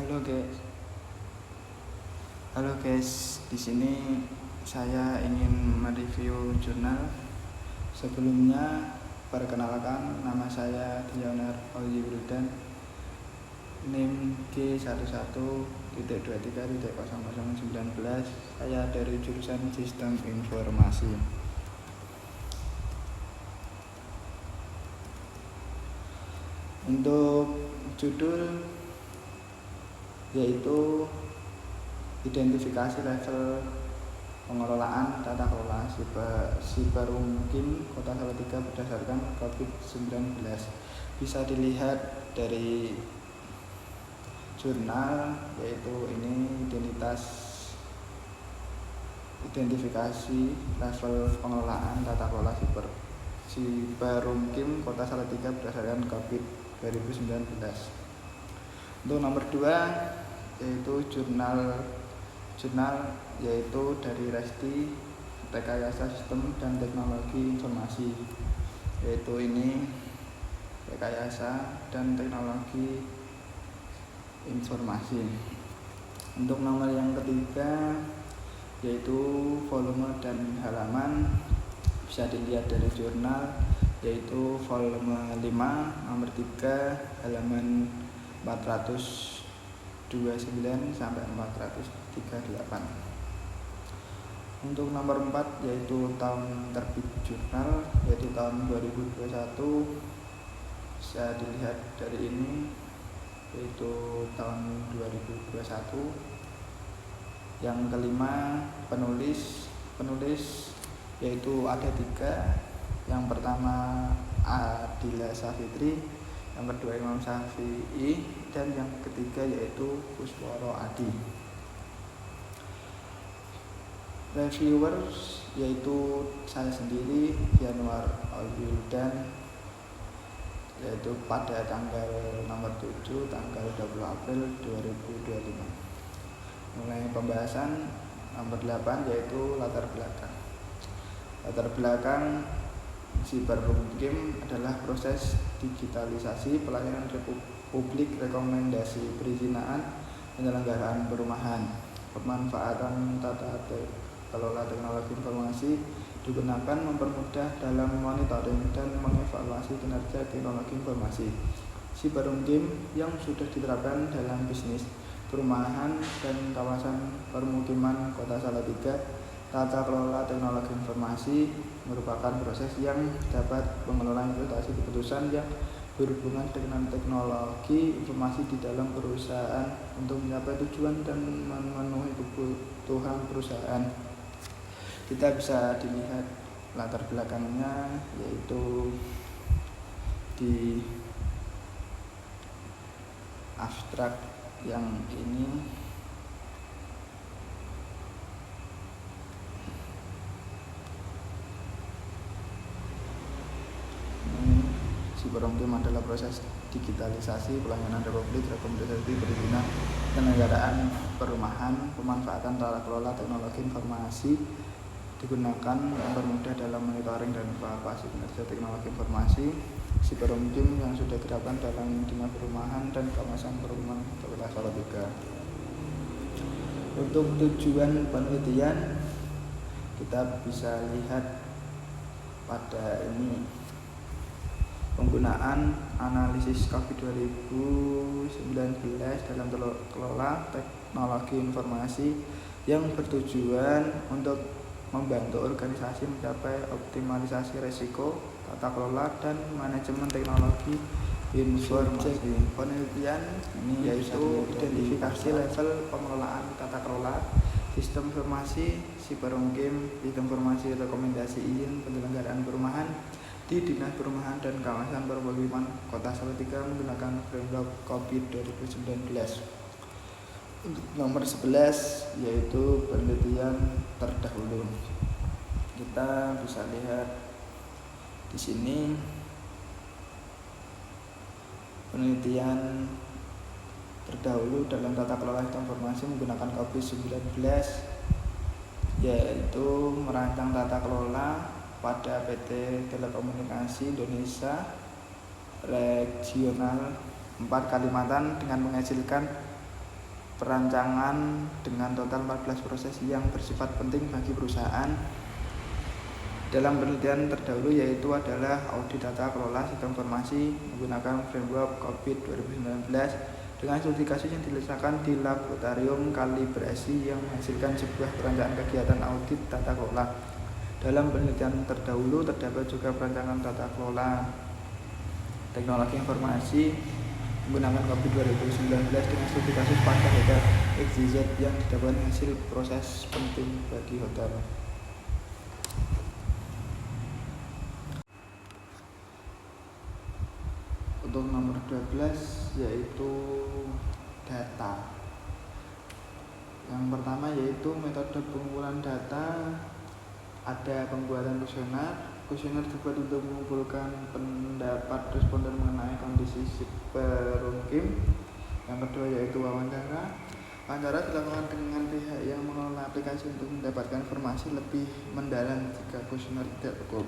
Halo guys, Di sini saya ingin mereview jurnal. Sebelumnya, perkenalkan, nama saya Dioner Oji Wildan, NIM G11.23.0019. Saya dari jurusan Sistem Informasi. Untuk judul yaitu identifikasi level pengelolaan tata kelola Siberungkim Kota Salatiga berdasarkan COVID-19. Bisa dilihat dari jurnal, yaitu ini identifikasi level pengelolaan tata kelola Siberungkim Kota Salatiga berdasarkan COVID-19. Untuk nomor 2 yaitu jurnal yaitu dari Resti Rekayasa Sistem dan Teknologi Informasi, yaitu ini rekayasa dan teknologi informasi. Untuk nomor yang ketiga yaitu volume dan halaman, bisa dilihat dari jurnal, yaitu volume 5 nomor 3 halaman 429 sampai 438. Untuk nomor 4 yaitu tahun terbit jurnal, yaitu tahun 2021. Bisa dilihat dari ini, yaitu tahun 2021. Yang kelima penulis yaitu ada 3. Yang pertama Adila Safitri, yang kedua Imam Syafi'i, dan yang ketiga yaitu Kusworo Adi. Reviewers yaitu saya sendiri, Januar Wildan, yaitu pada tanggal nomor 7 tanggal 20 April 2025. Mulai pembahasan nomor 8 yaitu latar belakang Siberungkim adalah proses digitalisasi pelayanan publik, rekomendasi perizinan, penyelenggaraan perumahan. Pemanfaatan tata kelola teknologi informasi digunakan mempermudah dalam monitoring dan mengevaluasi kinerja teknologi informasi Siberungkim yang sudah diterapkan dalam bisnis perumahan dan kawasan permukiman Kota Salatiga. Tata kelola teknologi informasi merupakan proses yang dapat mengelola implementasi keputusan yang berhubungan dengan teknologi informasi di dalam perusahaan untuk mencapai tujuan dan memenuhi kebutuhan perusahaan. Kita bisa dilihat latar belakangnya, yaitu di abstrak yang ini. Siberungkim adalah proses digitalisasi pelayanan publik, rekomendasi perizinan, penyelenggaraan perumahan. Pemanfaatan tata kelola teknologi informasi digunakan mempermudah dalam monitoring dan evaluasi kinerja teknologi informasi Siberungkim yang sudah diterapkan dalam dinas perumahan dan kawasan perumahan Kota Salatiga. Untuk tujuan penelitian kita bisa lihat pada ini, penggunaan analisis COVID-19 dalam kelola teknologi informasi yang bertujuan untuk membantu organisasi mencapai optimalisasi risiko, tata kelola, dan manajemen teknologi informasi. Penelitian ini yaitu identifikasi level pengelolaan tata kelola sistem informasi Siberungkim, sistem informasi rekomendasi izin penyelenggaraan perumahan di Dinas Perumahan dan Kawasan Permukiman Kota Salatiga menggunakan framework COVID-19. Untuk nomor 11 yaitu penelitian terdahulu. Kita bisa lihat di sini penelitian terdahulu dalam tata kelola informasi menggunakan COVID-19, yaitu merancang tata kelola pada PT Telekomunikasi Indonesia Regional 4 Kalimantan dengan menghasilkan perancangan dengan total 14 proses yang bersifat penting bagi perusahaan. Dalam penelitian terdahulu yaitu adalah audit tata kelola sistem informasi menggunakan framework COVID 2019 dengan studi kasus yang diletakkan di laboratorium kalibrasi yang menghasilkan sebuah perencanaan kegiatan audit tata kelola. Dalam penelitian terdahulu terdapat juga perencanaan tata kelola teknologi informasi menggunakan COVID 2019 dengan studi kasus pada hotel XYZ yang didapatkan hasil proses penting bagi hotel. Untuk nomor 12 yaitu data. Yang pertama yaitu metode pengumpulan data. Ada pembuatan kuesioner. Kuesioner dibuat untuk mengumpulkan pendapat responden mengenai kondisi psikologis. Yang kedua yaitu wawancara. Wawancara dilakukan dengan pihak yang mengelola aplikasi untuk mendapatkan informasi lebih mendalam jika kuesioner tidak cukup.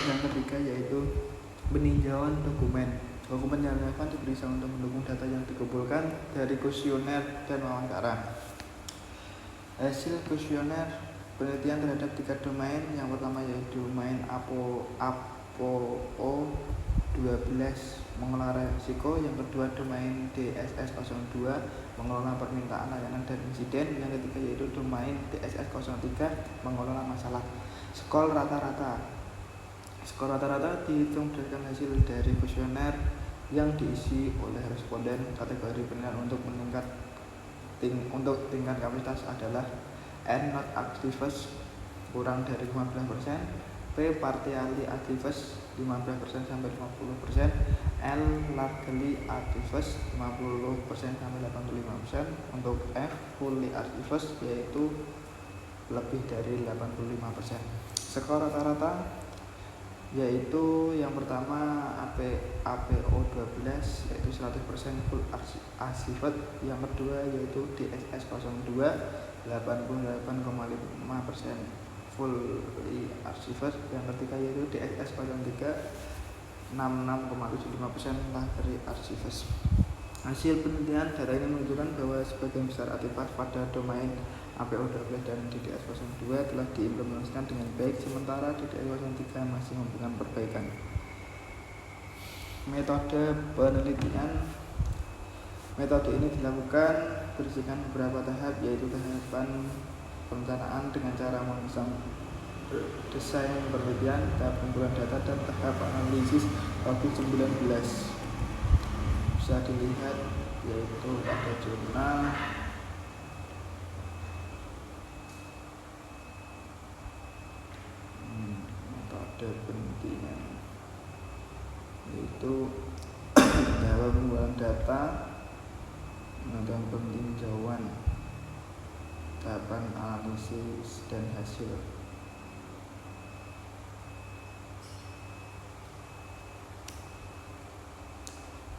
Yang ketiga yaitu peninjauan dokumen. Dokumen yang relevan diperiksa untuk mendukung data yang dikumpulkan dari kuesioner dan wawancara. Hasil kuesioner penelitian terhadap 3 domain. Yang pertama yaitu domain APO12 mengelola risiko. Yang kedua domain DSS02 mengelola permintaan layanan dan insiden. Yang ketiga yaitu domain DSS03 mengelola masalah. Skor rata-rata. Skor rata-rata dihitung berdasarkan hasil dari kuesioner yang diisi oleh responden. Kategori penilaian untuk tingkat kapasitas adalah N not activists kurang dari 15%, P partially activists 15% sampai 50%, L largely activists 50% sampai 85%. Untuk F fully activists yaitu lebih dari 85%. Skor rata-rata yaitu yang pertama APO12 yaitu 100% full activate. Yang kedua yaitu DSS02 88,5% fully activate. Yang ketiga yaitu DSS03 66,75% largely activate. Hasil penelitian data ini menunjukkan bahwa sebagian besar artefak pada domain APO12 dan DDS02 telah diimplementasikan dengan baik, sementara DDS03 masih membutuhkan perbaikan. Metode penelitian. Metode ini dilakukan berdasarkan beberapa tahap, yaitu tahapan perencanaan dengan cara memasang desain penelitian, tahap pengumpulan data, dan tahap analisis COVID-19. Bisa dilihat yaitu pada jurnal metode penelitian yaitu tahap pengumpulan data, tahap peninjauan, tahapan analisis dan hasil.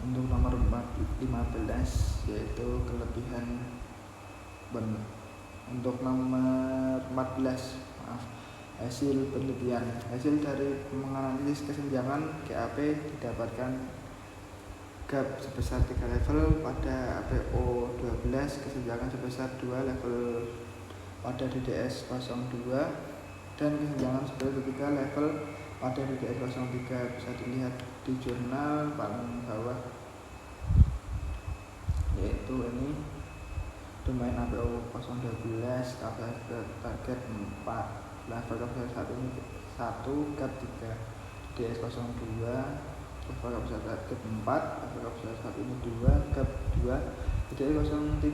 Untuk nomor 15 yaitu kelebihan untuk nomor 14 hasil penelitian. Hasil dari menganalisis kesenjangan GAP didapatkan gap sebesar 3 level pada APO12, kesenjangan sebesar 2 level pada DDS02, dan kesenjangan sebesar 3 level pada DDS03. Bisa dilihat di jurnal paling bawah, yaitu ini domain APO012 target 4, level kapasitas 1 ini 1, gap 3, DS02 level kapasitas target 4, level kapasitas 1 ini 2, gap 2, DS03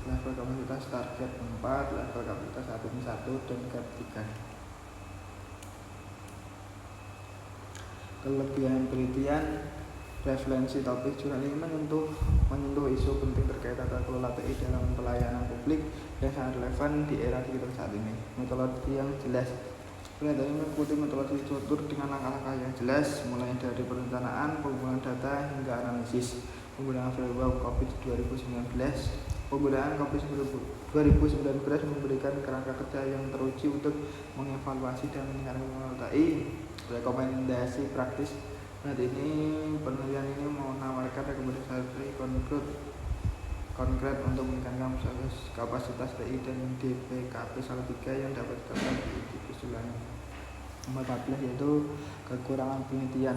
level kapasitas target 4, level kapasitas 1 ini 1, dan gap 3. Kelebihan penelitian. Referensi topik jurnal ini menyentuh isu penting terkait tata kelola TI dalam pelayanan publik yang sangat relevan di era digital saat ini. Metodologi yang jelas. Penelitian ini mengikuti metodologi struktur dengan langkah-langkah yang jelas, mulai dari perencanaan, pengumpulan data, hingga analisis. Penggunaan framework COVID 2019. Penggunaan COVID 2019 memberikan kerangka kerja yang teruji untuk mengevaluasi dan meningkatkan pengelolaan TI. Rekomendasi praktis. Penelitian ini menawarkan rekomendasi konkret konkret untuk meningkatkan kapasitas TI dan DPKP Salatiga yang dapat diterapkan di divisi lain. Nomor 14 yaitu kekurangan penelitian,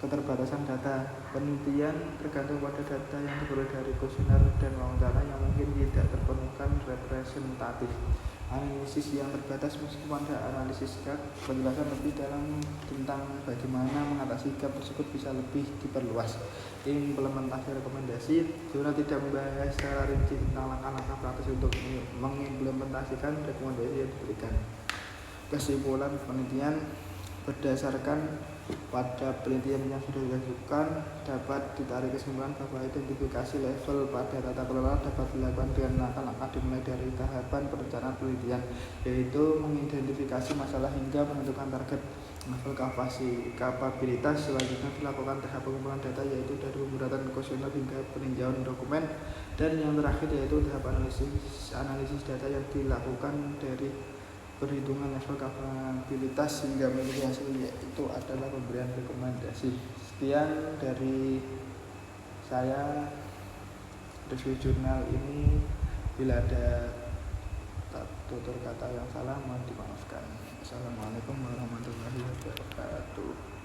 keterbatasan data. Penelitian tergantung pada data yang diperoleh dari kuesioner dan wawancara yang mungkin tidak terpenuhkan representatif. Analisis yang terbatas meskipun ada analisis gap, penjelasan lebih dalam tentang bagaimana mengatasi gap tersebut bisa lebih diperluas. Implementasi rekomendasi, jurnal tidak membahas secara rinci tentang langkah-langkah praktis untuk mengimplementasikan rekomendasi yang diberikan. Kesimpulan penelitian berdasarkan pada penelitian yang sudah dilakukan dapat ditarik kesimpulan bahwa identifikasi level pada tata kelola dapat dilakukan dengan langkah-langkah dimulai dari tahapan perencanaan penelitian, yaitu mengidentifikasi masalah hingga menentukan target level kapabilitas. Selanjutnya dilakukan tahap pengumpulan data, yaitu dari pembuatan kuesioner hingga peninjauan dokumen, dan yang terakhir yaitu tahap analisis data yang dilakukan dari perhitungan level kapabilitas hingga memiliki hasil, yaitu adalah pemberian rekomendasi. Sekian dari saya review jurnal ini. Bila ada tutur kata yang salah mohon dimaafkan. Assalamualaikum warahmatullahi wabarakatuh.